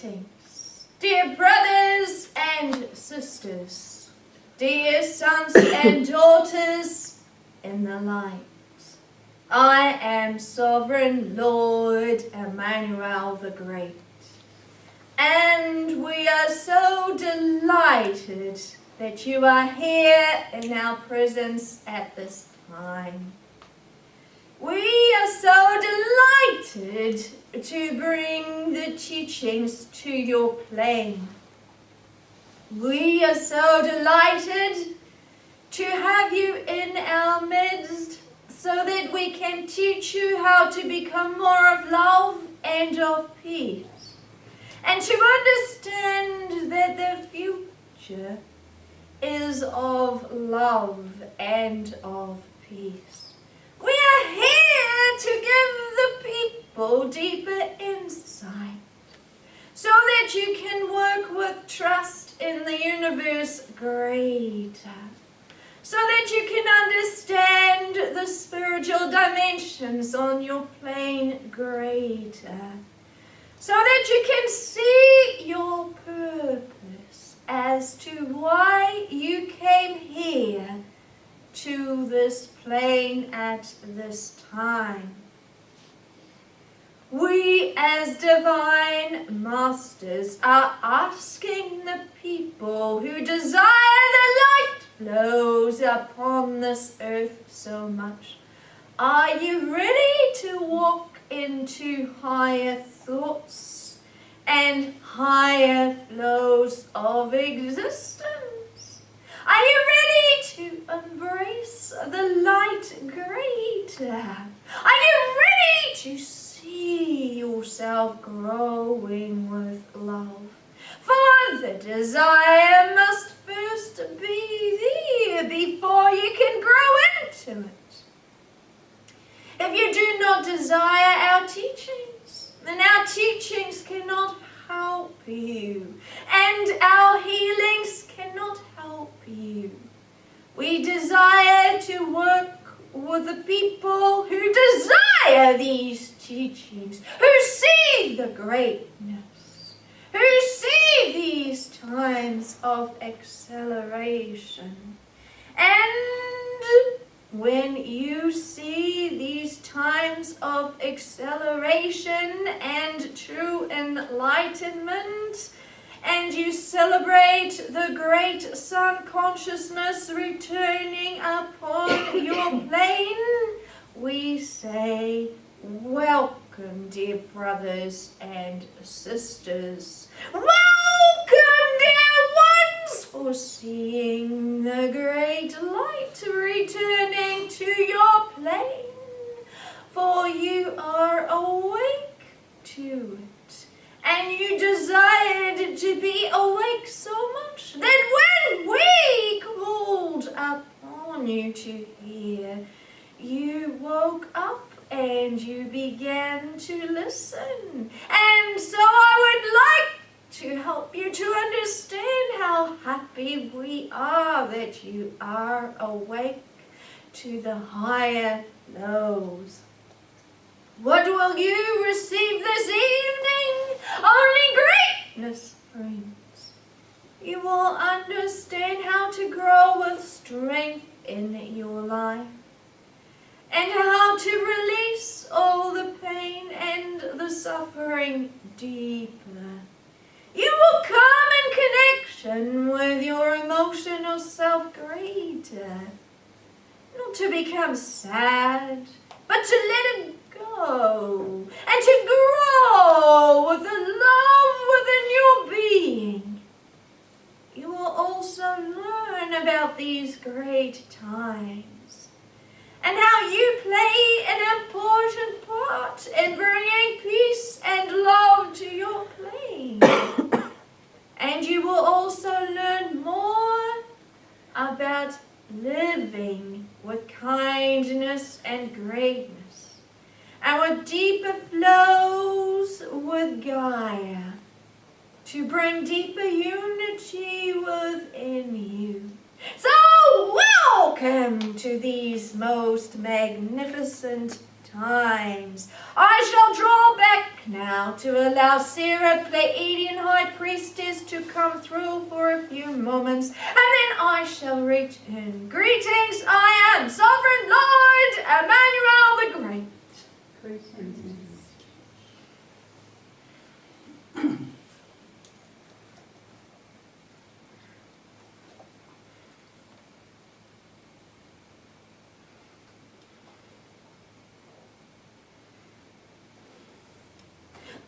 Greetings, dear brothers and sisters, dear sons and daughters in the light. I am Sovereign Lord Emmanuel the Great, and we are so delighted that you are here in our presence at this time. We are so delighted to bring the teachings to your plane. We are so delighted to have you in our midst so that we can teach you how to become more of love and of peace, and to understand that the future is of love and of peace. We are here to give the people deeper insight so that you can work with trust in the universe greater, so that you can understand the spiritual dimensions on your plane greater, so that you can see your purpose as to why you came here to this plane at this time. We as divine masters are asking the people who desire the light flows upon this earth so much, are you ready to walk into higher thoughts and higher flows of existence? Are you ready to embrace the light greater? Are you ready to see yourself growing with love? For the desire must first be there before you can grow into it. If you do not desire our teachings, then our teachings cannot help you, and our healings cannot help you. We desire to work with the people who desire these teachings, who see the greatness, who see these times of acceleration. And when you see these times of acceleration and true enlightenment, and you celebrate the great sun consciousness returning upon your plane, we say, welcome, dear brothers and sisters. Welcome, dear ones, for seeing the great light returning to your plane. For you are awake to it, and you desired to be awake so much that when we called upon you to hear, you woke up and you began to listen. And so I would like to help you to understand how happy we are that you are awake to the higher flows. What will you receive this evening? Only greatness, friends. You will understand how to grow with strength in your life, and how to release all the pain and the suffering deeper. You will come in connection with your emotional self greater, not to become sad, but to let it go, and to grow with the love within your being. You will also learn about these great times, and how you play an important part in bringing peace and love to your plane. And you will also learn more about living with kindness and greatness, and with deeper flows with Gaia, to bring deeper unity within you. So welcome to these most magnificent times. I shall draw back now to allow Sarah, Pleiadian High Priestess, to come through for a few moments, and then I shall return. Greetings, I am Sovereign Lord Emmanuel the Great. Greetings.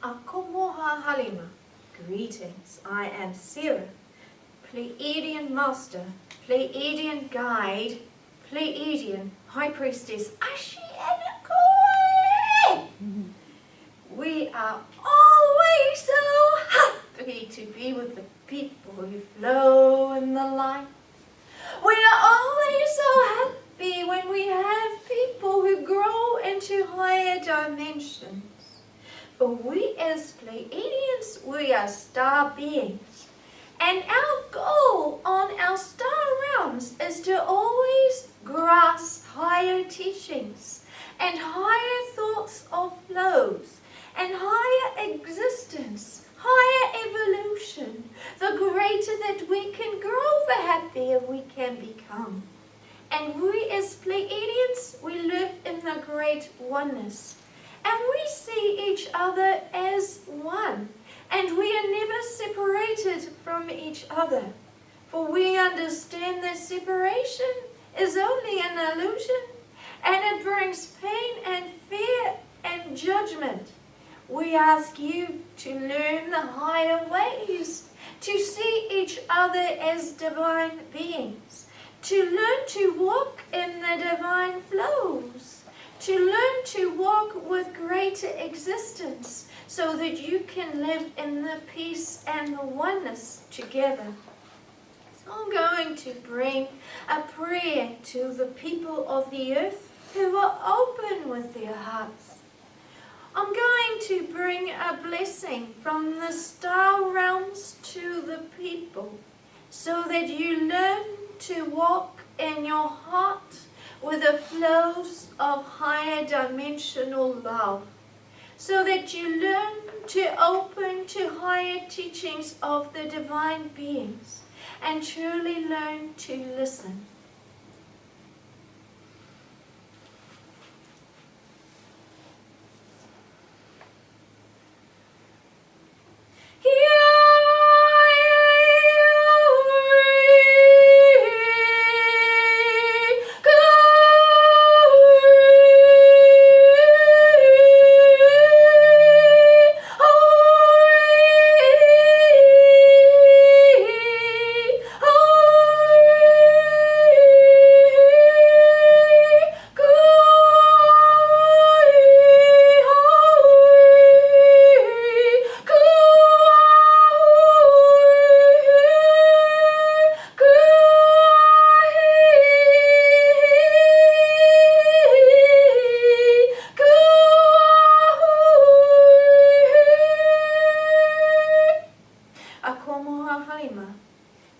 Akomoha Halima. Greetings, I am Sarah, Pleiadian Master, Pleiadian Guide, Pleiadian High Priestess, Ashianakoi. We are always so happy to be with the people who flow in the light. We are always so happy when we have people who grow into higher dimensions. For we as Pleiadians, we are star beings. And our goal on our star realms is to always grasp higher teachings and higher thoughts of flows and higher existence, higher evolution. The greater that we can grow, the happier we can become. And we as Pleiadians, we live in the great oneness. And we see each other as one, and we are never separated from each other. For we understand that separation is only an illusion, and it brings pain and fear and judgment. We ask you to learn the higher ways, to see each other as divine beings, to learn to walk in the divine flows, to learn to walk with greater existence so that you can live in the peace and the oneness together. So I'm going to bring a prayer to the people of the earth who are open with their hearts. I'm going to bring a blessing from the star realms to the people so that you learn to walk in your heart with the flows of higher dimensional love, so that you learn to open to higher teachings of the divine beings and truly learn to listen.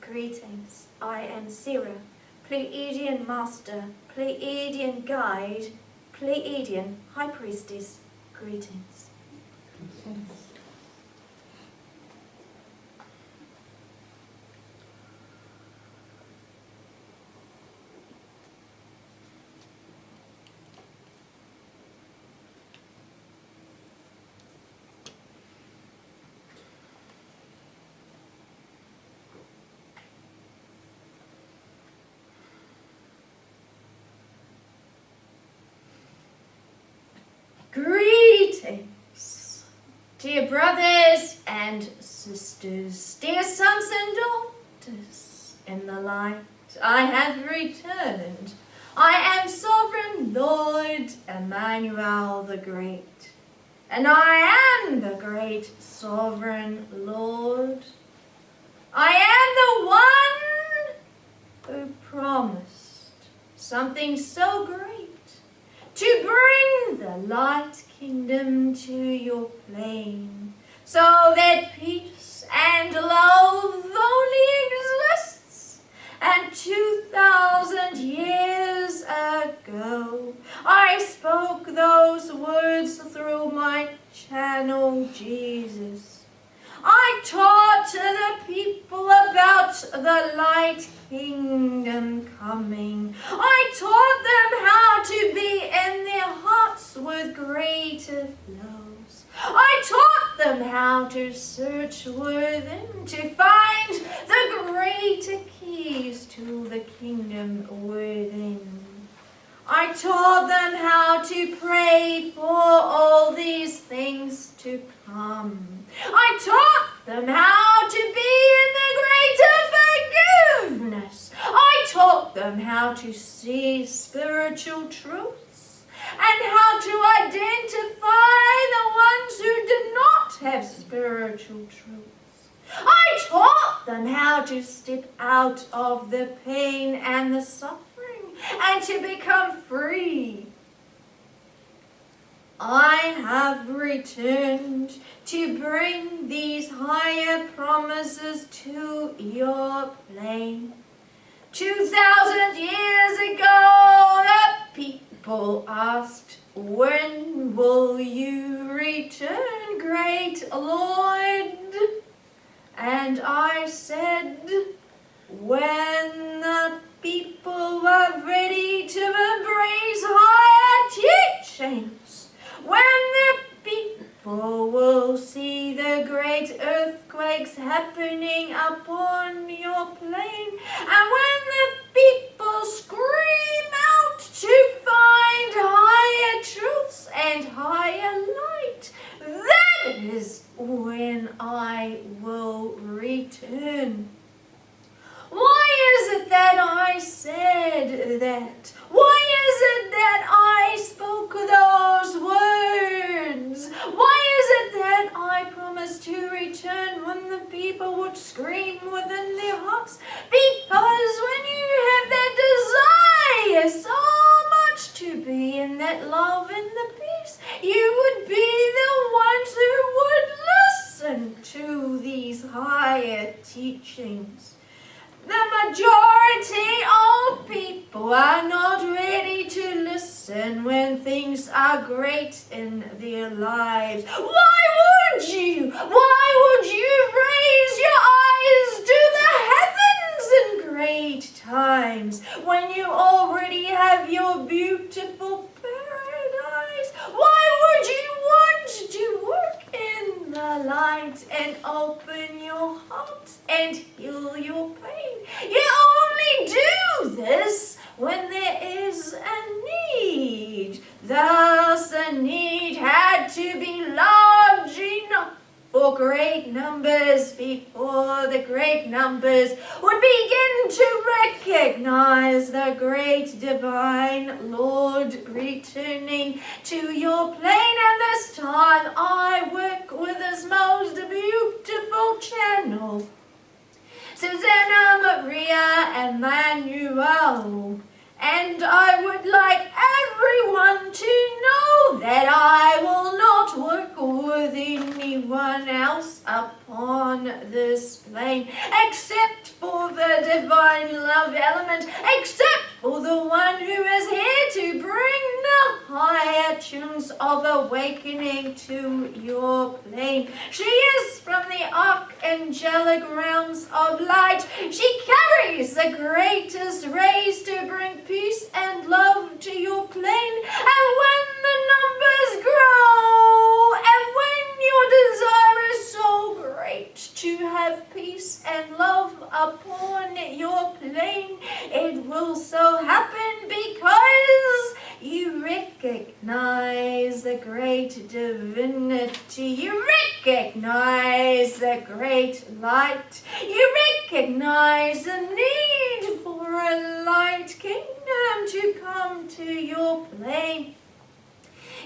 Greetings, I am Sarah, Pleiadian Master, Pleiadian Guide, Pleiadian High Priestess. Greetings. Greetings, dear brothers and sisters, dear sons and daughters in the light. I have returned. I am Sovereign Lord Emmanuel the Great, and I am the great Sovereign Lord. I am the one who promised something so great, to bring the light kingdom to your plane, so that peace and love only exists. And 2,000 years ago, I spoke those kingdom coming. I taught them how to be in their hearts with greater flows. I taught them how to search within to find the greater keys to the kingdom within. I taught them how to pray for all these things to come. I taught them how to be in the greater forgiveness. I taught them how to see spiritual truths and how to identify the ones who did not have spiritual truths. I taught them how to step out of the pain and the suffering and to become free. I have returned to bring these higher promises to your plane. 2,000 years ago, the people asked, when will you return, great Lord? And I said, when the people are ready to embrace higher teachings, when the people will see the great earthquakes happening upon your plane, and when the people scream out to find higher truths and higher light, that is when I will return. Why is it that I said that? Why is it that I spoke those words? Why is it that I promised to return when the people would scream within their hearts? Because when you have that desire so much to be in that love and the peace, you would be the ones who would listen to these higher teachings. The majority of people are not ready to listen when things are great in their lives. Why would you? Why would you raise your eyes to the heavens in great times when you already have your beautiful paradise? Why would you want to work in the light and open your heart and heal your pain? You only do this when there is a need. Thus, the need had to be large enough for great numbers before the great numbers would begin to recognize the great divine Lord returning to your plane. And this time I work with this most beautiful channel, Suzanna, Maria, Emmanuel. And I would like everyone to know that I will not work with anyone else upon this plane except for the divine love element, except for the one who is here to bring the higher tunes of awakening to your plane. She is from the archangelic realms of light. She carries the greatest rays to bring peace and love to your plane. And when the numbers grow, and when your desire is so great to have peace and love upon your plane, it will so happen because you recognize the great divinity. You recognize the great light. You recognize the need for a light kingdom to come to your plane.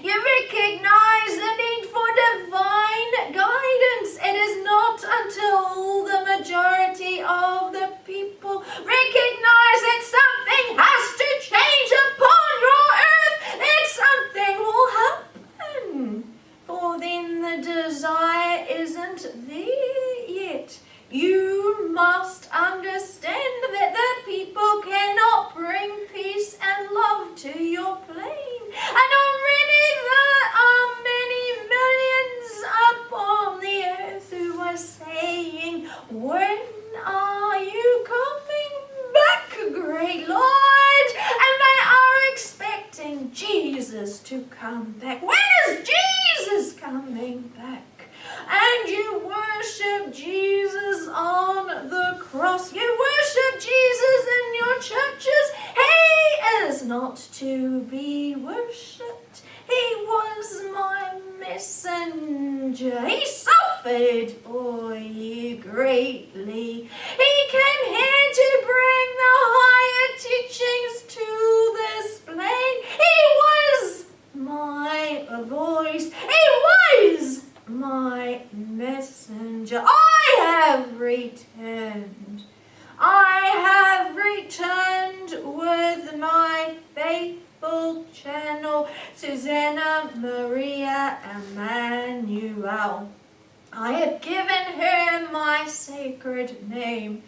You recognize the need for divine guidance. It is not until the majority of the people recognize that something has to change upon your earth, that something will happen. For then the desire isn't there yet. You must understand that the people cannot bring peace and love to your plane. And already there are many millions upon the earth who are saying, when are you coming back? not to be worshipped. He was my messenger. He suffered for you greatly. He came here to bring the higher teachings to this plane. He was my voice. He was my messenger. I have returned. I have returned with my faithful channel, Suzanna Maria Emmanuel. I have given her my sacred name.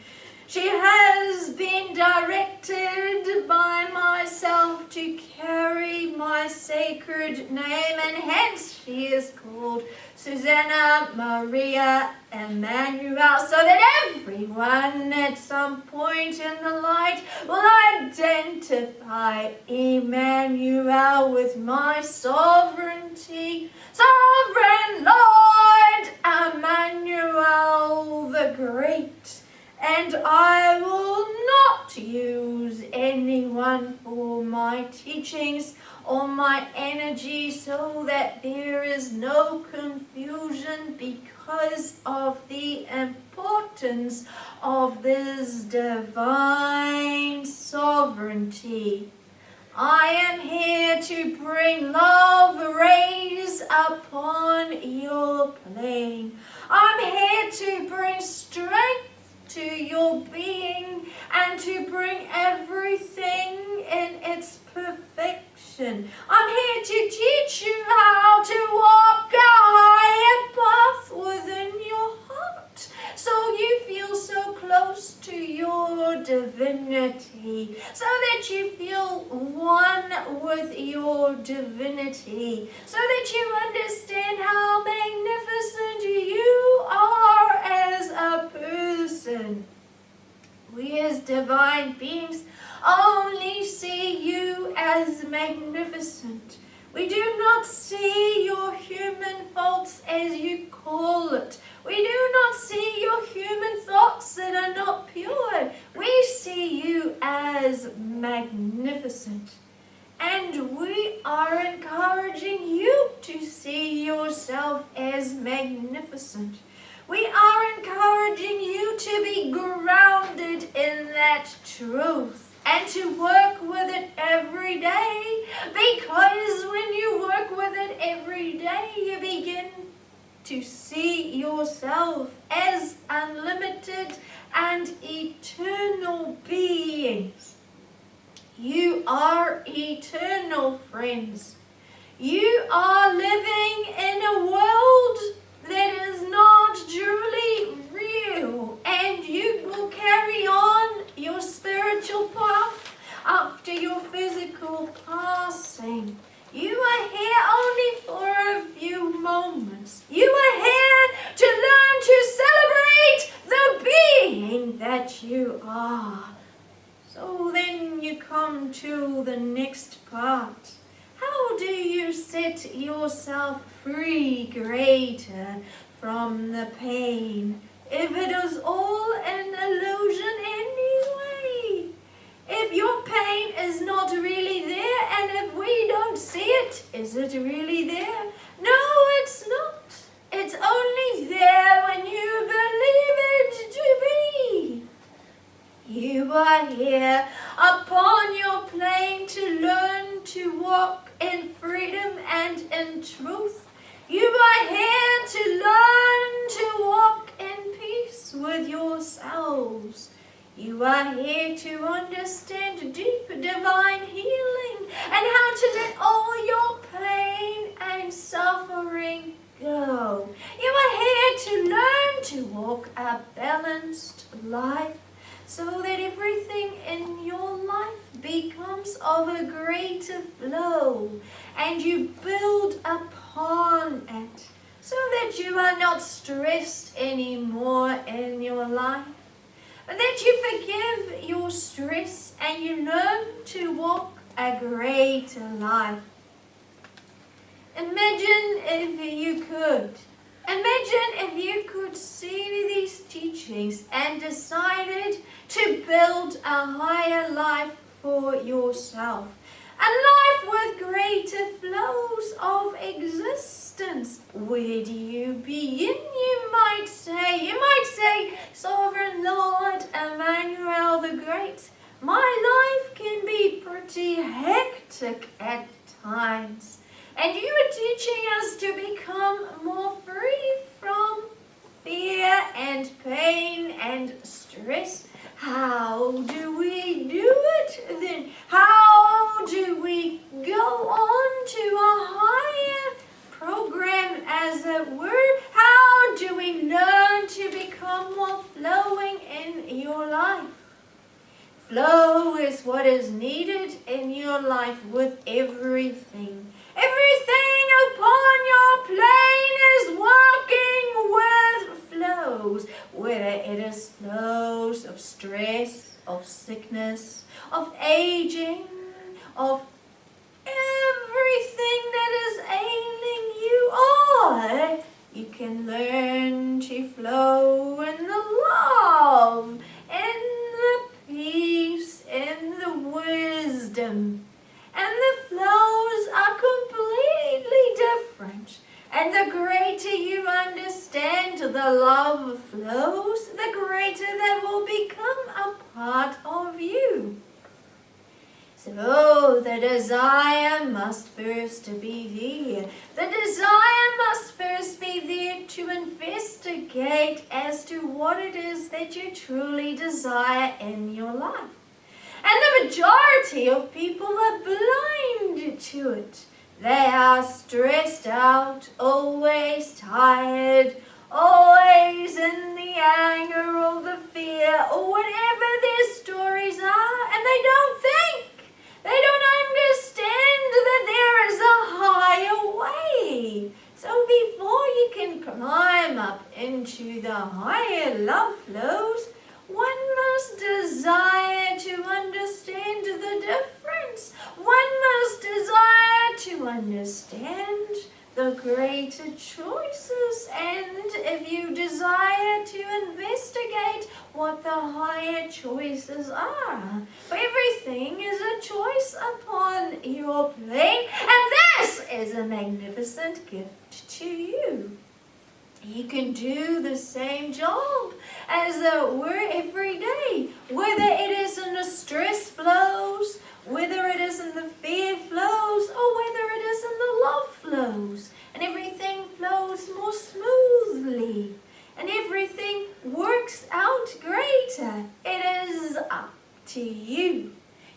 She has been directed by myself to carry my sacred name, and hence she is called Suzanna Maria Emmanuel, so that everyone at some point in the light will identify Emmanuel with my sovereignty. Sovereign Lord Emmanuel the Great. And I will not use anyone for my teachings or my energy, so that there is no confusion because of the importance of this divine sovereignty. I am here to bring love rays upon your plane. I'm here to bring strength to your being and to bring everything in its perfection. I'm here to teach you how to walk a higher path within your heart, so you feel so close to your divinity, so that you feel one with your divinity, so that you understand how magnificent you are as a person. We as divine beings only see you as magnificent. We do not see your human faults, as you call it. We do not see your human thoughts that are not pure. We see you as magnificent. And we are encouraging you to see yourself as magnificent. We are encouraging you to be grounded in that truth and to work with it every day, because when you work with it every day, you begin to see yourself as unlimited and eternal beings. You are eternal, friends. You are living in a world that is not truly real, and you will carry on your spiritual path after your physical passing. You are here only for a few moments. You are here to learn to celebrate the being that you are. So then you come to the next part. How do you set yourself free greater from the pain, if it is all an illusion anyway? If your pain is not really there, and if we don't see it, is it really there? No, it's not. It's only there when you believe it to be. You are here upon your plane to learn to walk in freedom and in truth. You are here to learn to walk in peace with yourselves. You are here to understand deep divine healing and how to let all your pain and suffering go. You are here to learn to walk a balanced life, so that everything in your life becomes of a greater flow, and you build upon it, so that you are not stressed anymore in your life, but that you forgive your stress and you learn to walk a greater life. Imagine if you could see these teachings and decided to build a higher life for yourself. A life with greater flows of existence. Where do you begin, you might say? You might say, Sovereign Lord Emmanuel the Great, my life can be pretty hectic at times. And you are teaching us to become more free from fear and pain and stress. How do we do it then? How do we go on to a higher program, as it were? How do we learn to become more flowing in your life? Flow is what is needed in your life with everything. Everything upon your plane is working with flows, whether it is flows of stress, of sickness, of aging, of everything that is ailing you, or you can learn to flow in the love, in the peace, in the wisdom. And the flows are completely different. And the greater you understand the love flows, the greater they will become a part of you. So the desire must first be there. The desire must first be there to investigate as to what it is that you truly desire in your life. And the majority of people are blind to it. They are stressed out, always tired, always in the anger or the fear or whatever their stories are, and they don't think. They don't understand that there is a higher way. So before you can climb up into the higher love flows, one must desire to understand the difference. One must desire to understand the greater choices. And if you desire to investigate what the higher choices are, everything is a choice upon your plane. And this is a magnificent gift to you. You can do the same job as it were every day, whether it is in the stress flows, whether it is in the fear flows, or whether it is in the love flows. And everything flows more smoothly, and everything works out greater. It is up to you.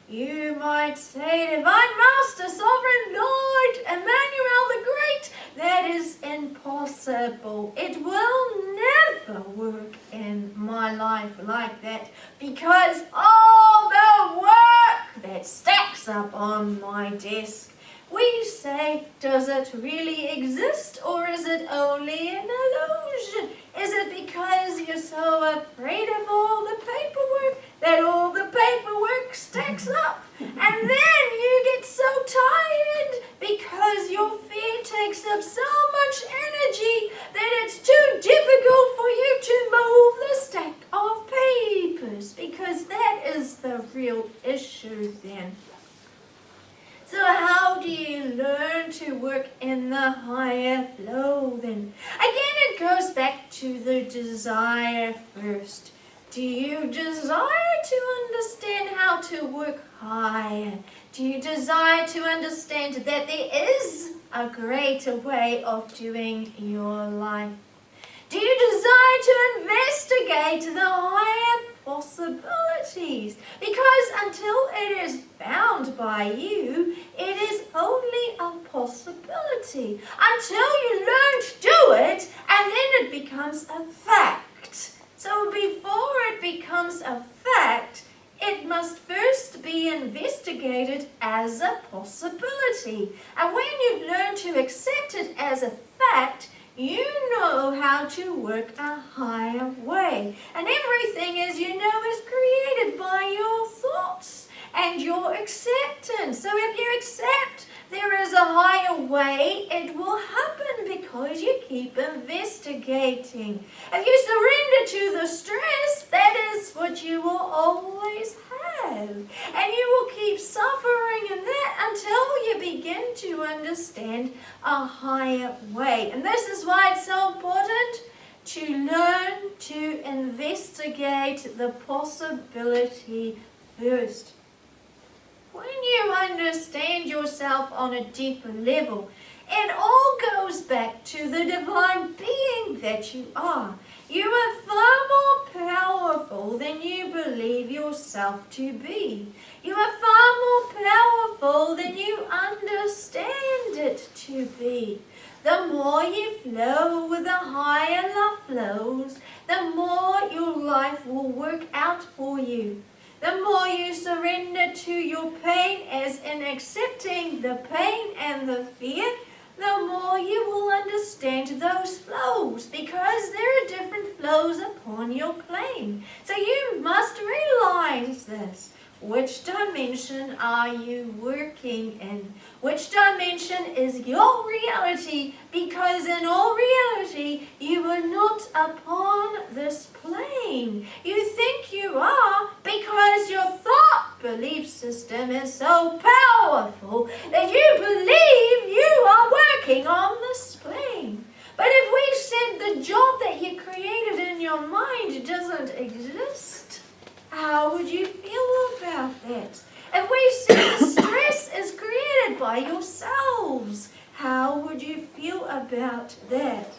You might say, Divine Master, Sovereign Lord, Emmanuel the Great, that is impossible. It will never work in my life like that, because all the work that stacks up on my desk, we say, does it really exist, or is it only an illusion? Is it because you're so afraid of all the paperwork that all the paperwork stacks up? And then you get so tired because your fear takes up so much energy that it's too difficult for you to move the stack of papers, because that is the real issue then. So how do you learn to work in the higher flow then? Again, it goes back to the desire first. Do you desire to understand how to work higher? Do you desire to understand that there is a greater way of doing your life? Do you desire to investigate the higher possibilities? Because until it is found by you, it is only a possibility. Until you learn to do it, and then it becomes a fact. So before it becomes a fact, it must first be investigated as a possibility. And when you learn to accept it as a fact, you know how to work a higher way. And everything, as you know, is created by your thoughts and your acceptance. So if you accept there is a higher way, it will happen because you keep investigating. If you surrender to the stress, that is what you will always have. And you will keep suffering in that until you begin to understand a higher way. And this is why it's so important to learn to investigate the possibility first. When you understand yourself on a deeper level, it all goes back to the divine being that you are. You are far more powerful than you believe yourself to be. You are far more powerful than you understand it to be. The more you flow with the higher love flows, the more your life will work out for you. The more you surrender to your pain, as in accepting the pain and the fear, the more you will understand those flows, because there are different flows upon your plane. So you must realize this. Which dimension are you working in? Which dimension is your reality? Because in all reality, you are not upon this plane. You think you are because your thought belief system is so powerful that you believe you are working on this plane. But if we said the job that you created in your mind doesn't exist, how would you feel about that? If we said the stress is created by yourselves, how would you feel about that?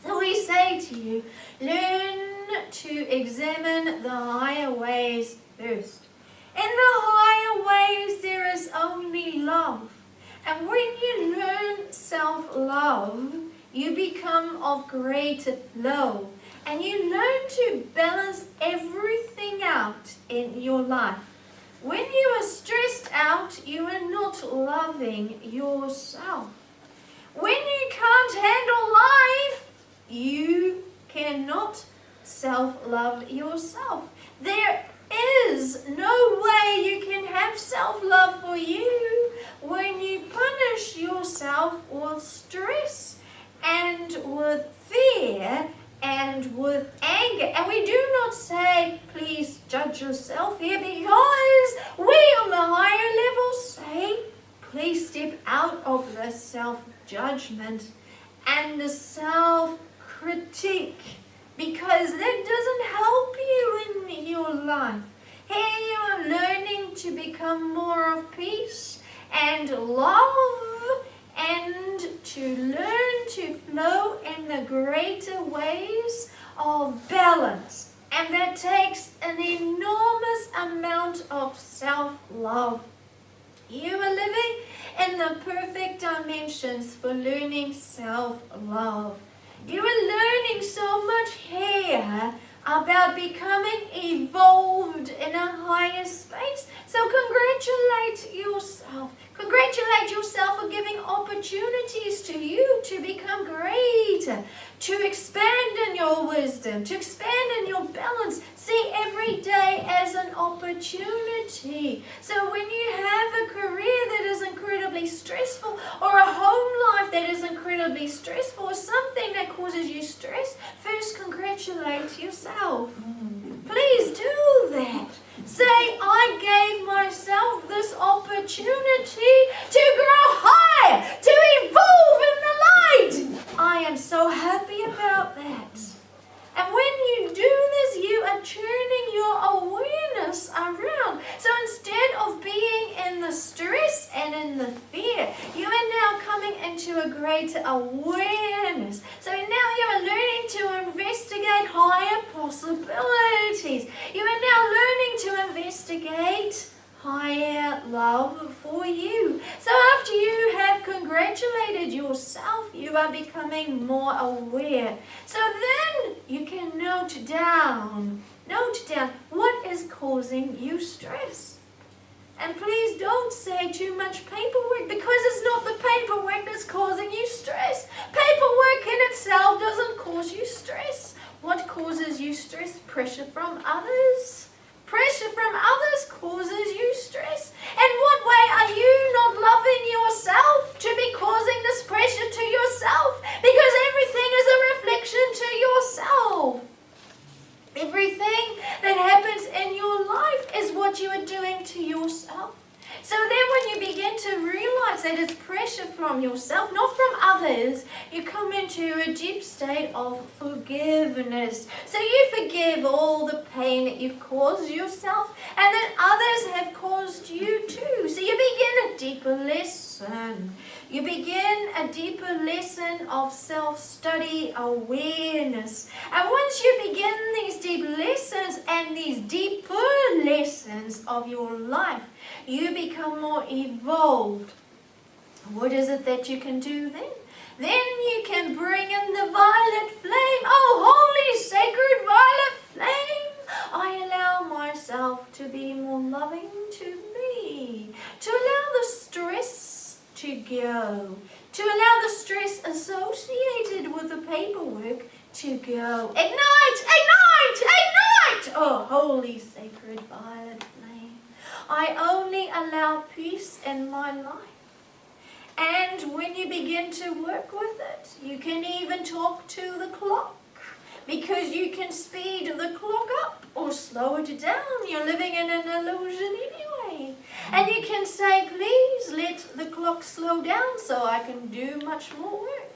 So we say to you, learn to examine the higher ways first. In the higher ways, there is only love. And when you learn self-love, you become of greater flow. And you learn to balance everything out in your life. When you are stressed out, you are not loving yourself. When you can't handle life, you cannot self-love yourself. There is no way you can have self-love for you when you punish yourself with stress and with fear and with anger. And we do not say, please judge yourself here, because we on the higher level say, please step out of the self-judgment and the self-critique, because that doesn't help you in your life. Here you are learning to become more of peace and love, and to learn to flow in the greater ways of balance. And that takes an enormous amount of self-love. You are living in the perfect dimensions for learning self-love. You are learning so much here about becoming evolved in a higher space. So congratulate yourself. Congratulate yourself for giving opportunities to you to become greater, to expand in your wisdom, to expand in your balance. See every day as an opportunity. So when you have a career that is incredibly stressful, or a home life that is incredibly stressful, or something that causes you stress, first congratulate yourself. Please do that. Say, I gave myself this opportunity to grow higher, to evolve in the light. I am so happy about that. And when you do this, you are turning your awareness around. So instead of being in the stress and in the fear, you are now coming into a greater awareness. So now you are learning to investigate higher possibilities. You are now learning to investigate higher love for you. So after you have congratulated yourself, you are becoming more aware. So then you can note down what is causing you stress. And please don't say too much paperwork, because it's not the paperwork that's causing you stress. Paperwork in itself doesn't cause you stress. What causes you stress? Pressure from others. Pressure from others causes you stress. And what way are you not loving yourself? So then when you begin to realize that it's pressure from yourself, not from others, you come into a deep state of forgiveness. So you forgive all the pain that you've caused yourself and that others have caused you too. So you begin a deeper lesson. You begin a deeper lesson of self-study awareness. And once you begin these deep lessons and these deeper lessons of your life, you become more evolved. What is it that you can do then? Then you can bring in the violet flame. Oh, holy, sacred violet flame! I allow myself to be more loving to me, to allow the stress to go, to allow the stress associated with the paperwork to go. Ignite, ignite, ignite! Oh, holy, sacred violet flame. I only allow peace in my life. And when you begin to work with it, you can even talk to the clock, because you can speed the clock up or slow it down. You're living in an illusion anyway. And you can say, please let the clock slow down so I can do much more work.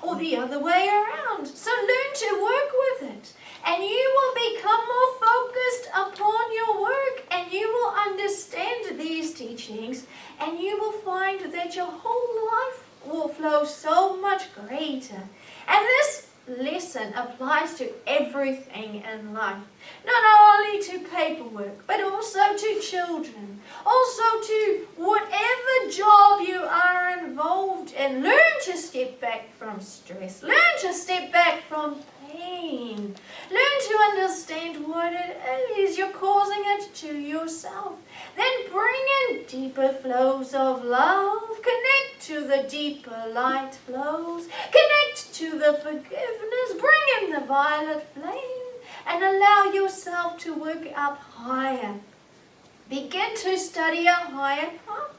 Or the other way around. So learn to work with it. And you will become more focused upon your work, and you will understand these teachings, and you will find that your whole life will flow so much greater. And this lesson applies to everything in life, not only to paperwork, but also to children, also to whatever job you are involved in. Learn to step back from stress, learn to step back from pain, learn to understand what it is. You're causing it to yourself. Then bring in deeper flows of love. Connect to the deeper light flows. Connect to the forgiveness. Bring in the violet flame and allow yourself to work up higher. Begin to study a higher path.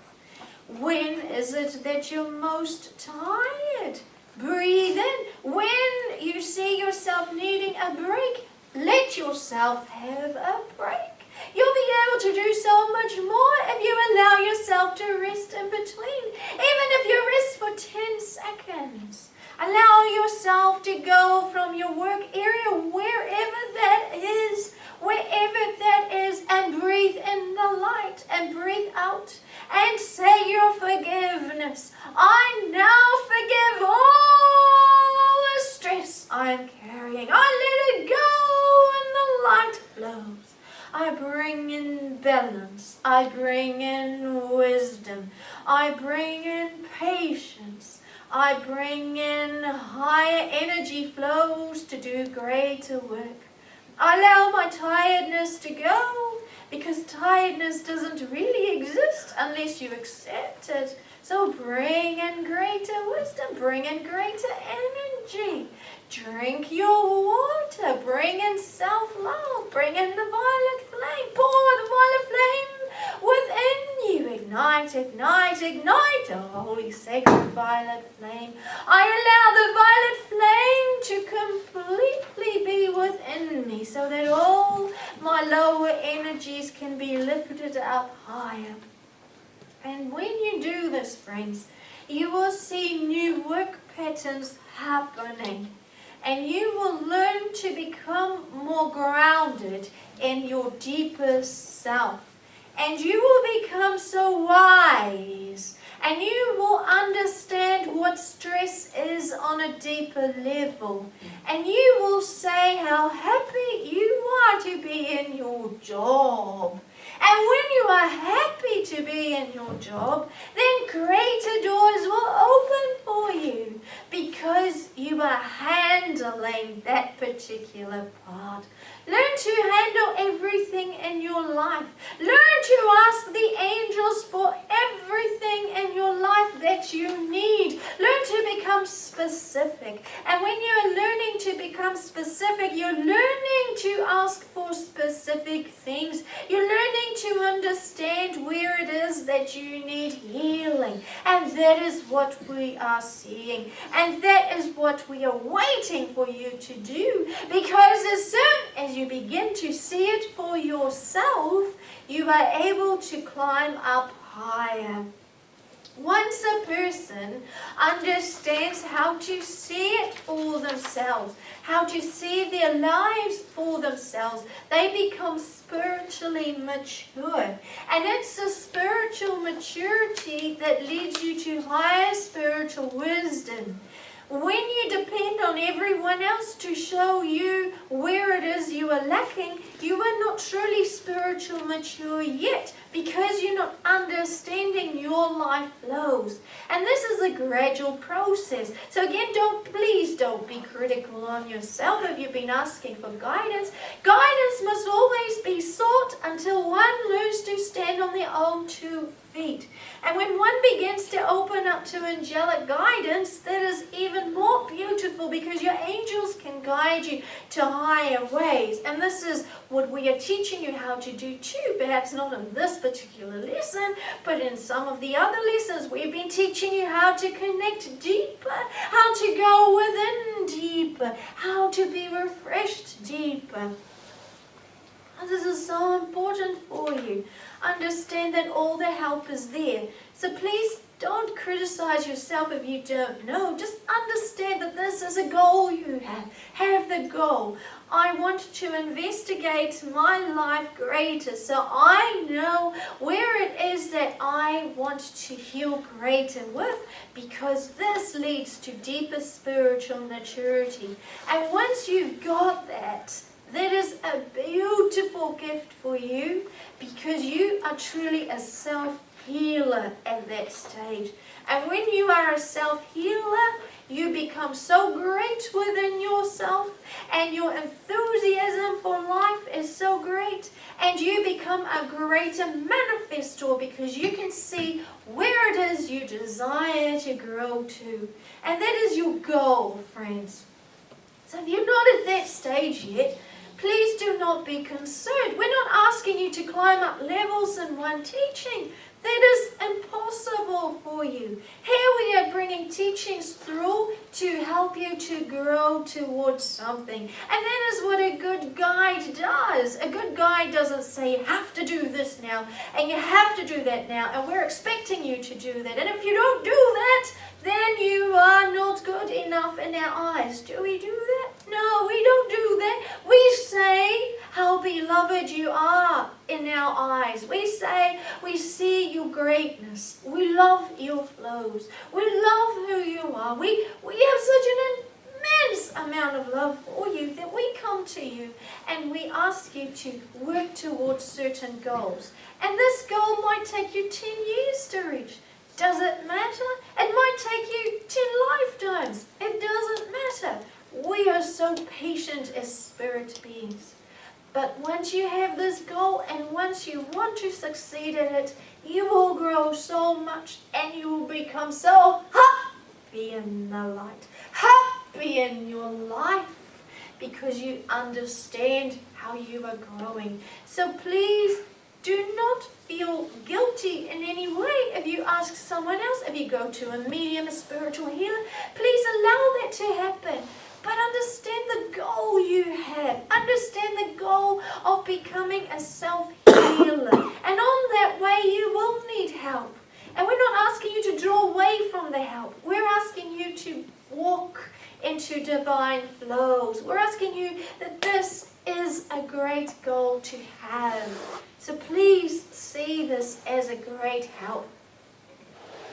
When is it that you're most tired? Breathe in. When you see yourself needing a break, let yourself have a break. You'll be able to do so much more if you allow yourself to rest in between. Even if you rest for 10 seconds. Allow yourself to go from your work area, wherever that is, and breathe in the light and breathe out and say your forgiveness. I now forgive all the stress I'm carrying. I let it go and the light flows. I bring in balance. I bring in wisdom. I bring in patience. I bring in higher energy flows to do greater work. I allow my tiredness to go, because tiredness doesn't really exist unless you accept it. So bring in greater wisdom, bring in greater energy. Drink your water, bring in self-love, bring in the violet flame, pour the violet flame within you. Ignite, ignite, ignite, oh holy sacred violet flame. I allow the violet flame to completely be within me, so that all my lower energies can be lifted up higher. And when you do this, friends, you will see new work patterns happening. And you will learn to become more grounded in your deeper self. And you will become so wise. And you will understand what stress is on a deeper level. And you will say how happy you are to be in your job. And when you are happy to be in your job, then greater doors will open for you, because you are handling that particular part. Learn to handle everything in your life. Learn to ask the angels for everything in your life that you need. Learn to become specific. And when you're learning to become specific, you're learning to ask for specific things. You're learning to understand where it is that you need healing. And that is what we are seeing. And that is what we are waiting for you to do. Because as soon as you begin to see it for yourself, you are able to climb up higher. Once a person understands how to see it for themselves, how to see their lives for themselves, they become spiritually mature. And it's a spiritual maturity that leads you to higher spiritual wisdom. When you depend on everyone else to show you where it is you are lacking, you are not truly spiritually mature yet, because you're not understanding your life flows. And this is a gradual process. So again, please don't be critical on yourself if you've been asking for guidance. Guidance must always be sought until one learns to stand on their own 2 feet. And when one begins to open up to angelic guidance, that is even more beautiful, because your angels can guide you to higher ways. And this is what we are teaching you how to do too. Perhaps not in this particular lesson, but in some of the other lessons we've been teaching you how to connect deeper, how to go within deeper, how to be refreshed deeper. And this is so important for you. Understand that all the help is there. So please don't criticize yourself if you don't know. Just understand that this is a goal you have. Have the goal. I want to investigate my life greater, so I know where it is that I want to heal greater with, because this leads to deeper spiritual maturity. And once you've got that, that is a beautiful gift for you, because you are truly a self-healer at that stage. And when you are a self-healer, you become so great within yourself, and your enthusiasm for life is so great, and you become a greater manifestor, because you can see where it is you desire to grow to. And that is your goal, friends. So if you're not at that stage yet, please do not be concerned. We're not asking you to climb up levels in one teaching. That is impossible for you. Here we are bringing teachings through to help you to grow towards something. And that is what a good guide does. A good guide doesn't say you have to do this now and you have to do that now, and we're expecting you to do that. And if you don't do that, then you are not good enough in our eyes. Do we do that? No, we don't do that. We say how beloved you are in our eyes. We say we see your greatness. We love your flows. We love who you are. We have such an immense amount of love for you that we come to you and we ask you to work towards certain goals. And this goal might take you 10 years to reach. Does it matter? It might take you 10 lifetimes. It doesn't matter. We are so patient as spirit beings. But once you have this goal and once you want to succeed at it, you will grow so much and you will become so happy in the light, happy in your life, because you understand how you are growing. So please do not feel guilty in any way if you ask someone else, if you go to a medium, a spiritual healer. Please allow that to happen. But understand the goal you have. Understand the goal of becoming a self-healer. And on that way you will need help. And we're not asking you to draw away from the help. We're asking you to walk into divine flows. We're asking you that this is a great goal to have. So please see this as a great help.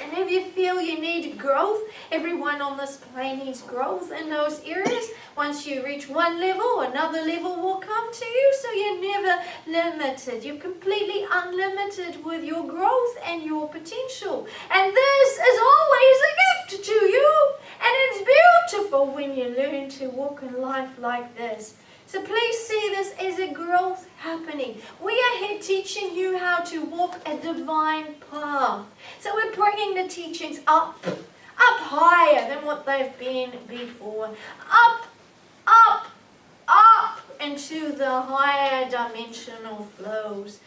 And if you feel you need growth, everyone on this plane needs growth in those areas. Once you reach one level, another level will come to you. So you're never limited. You're completely unlimited with your growth and your potential. And this is always a gift to you. And it's beautiful when you learn to walk in life like this. So please see this as a growth happening. We are here teaching you how to walk a divine path. So we're bringing the teachings up higher than what they've been before. Up into the higher dimensional flows.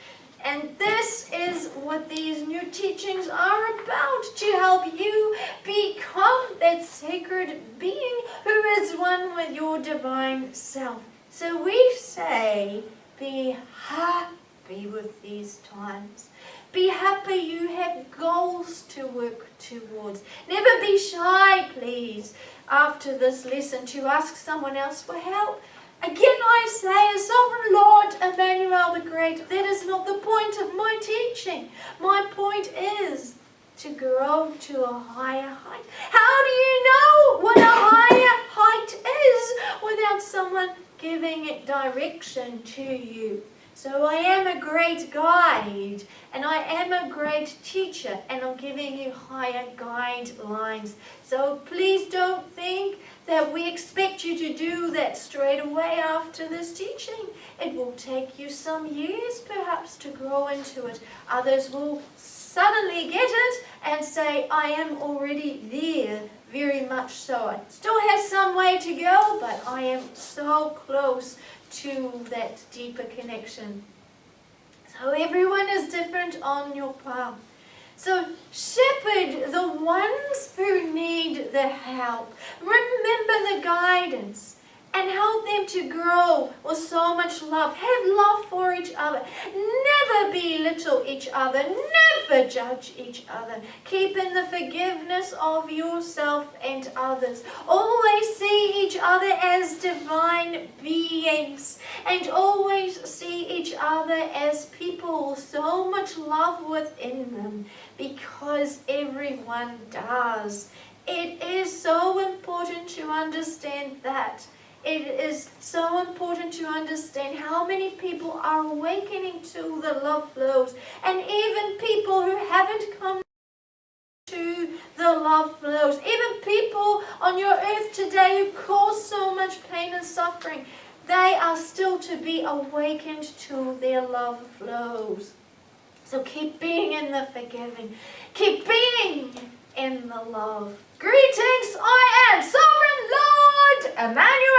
And this is what these new teachings are about, to help you become that sacred being who is one with your divine self. So we say, be happy with these times. Be happy you have goals to work towards. Never be shy, please, after this lesson to ask someone else for help. Again I say, as Sovereign Lord Emmanuel the Great, that is not the point of my teaching. My point is to grow to a higher height. How do you know what a higher height is without someone giving it direction to you? So I am a great guide, and I am a great teacher, and I'm giving you higher guidelines. So please don't think that we expect you to do that straight away after this teaching. It will take you some years perhaps to grow into it. Others will suddenly get it and say, I am already there, very much so. I still have some way to go, but I am so close to that deeper connection. So everyone is different on your path. So shepherd the ones who need the help. Remember the guidance and help them to grow with so much love. Have love for each other. Never belittle each other. Never judge each other. Keep in the forgiveness of yourself and others. Always see each other as divine beings. And always see each other as people with so much love within them. Because everyone does. It is so important to understand that. It is so important to understand how many people are awakening to the love flows, and even people who haven't come to the love flows, even people on your earth today who cause so much pain and suffering, they are still to be awakened to their love flows. So keep being in the forgiving, keep being in the love. Greetings, I am Sovereign Lord Emmanuel.